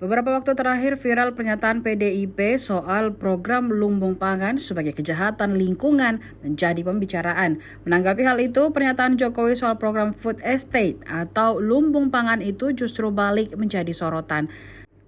Beberapa waktu terakhir viral pernyataan PDIP soal program lumbung pangan sebagai kejahatan lingkungan menjadi pembicaraan. Menanggapi hal itu, pernyataan Jokowi soal program food estate atau lumbung pangan itu justru balik menjadi sorotan.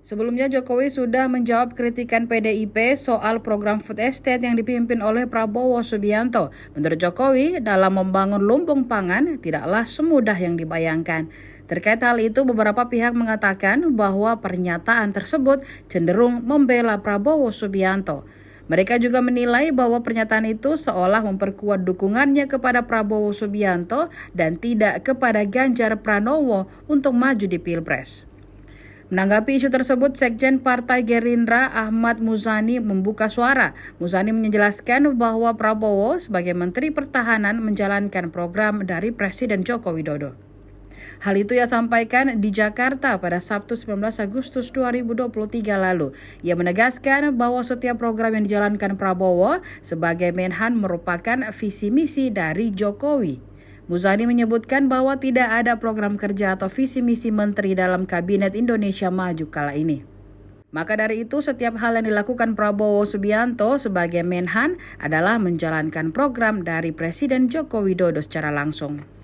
Sebelumnya Jokowi sudah menjawab kritikan PDIP soal program food estate yang dipimpin oleh Prabowo Subianto. Menurut Jokowi, dalam membangun lumbung pangan tidaklah semudah yang dibayangkan. Terkait hal itu, beberapa pihak mengatakan bahwa pernyataan tersebut cenderung membela Prabowo Subianto. Mereka juga menilai bahwa pernyataan itu seolah memperkuat dukungannya kepada Prabowo Subianto dan tidak kepada Ganjar Pranowo untuk maju di Pilpres. Menanggapi isu tersebut, Sekjen Partai Gerindra Ahmad Muzani membuka suara. Muzani menjelaskan bahwa Prabowo sebagai Menteri Pertahanan menjalankan program dari Presiden Joko Widodo. Hal itu ia sampaikan di Jakarta pada Sabtu 19 Agustus 2023 lalu. Ia menegaskan bahwa setiap program yang dijalankan Prabowo sebagai Menhan merupakan visi misi dari Jokowi. Muzani menyebutkan bahwa tidak ada program kerja atau visi misi menteri dalam Kabinet Indonesia Maju kala ini. Maka dari itu, setiap hal yang dilakukan Prabowo Subianto sebagai Menhan adalah menjalankan program dari Presiden Joko Widodo secara langsung.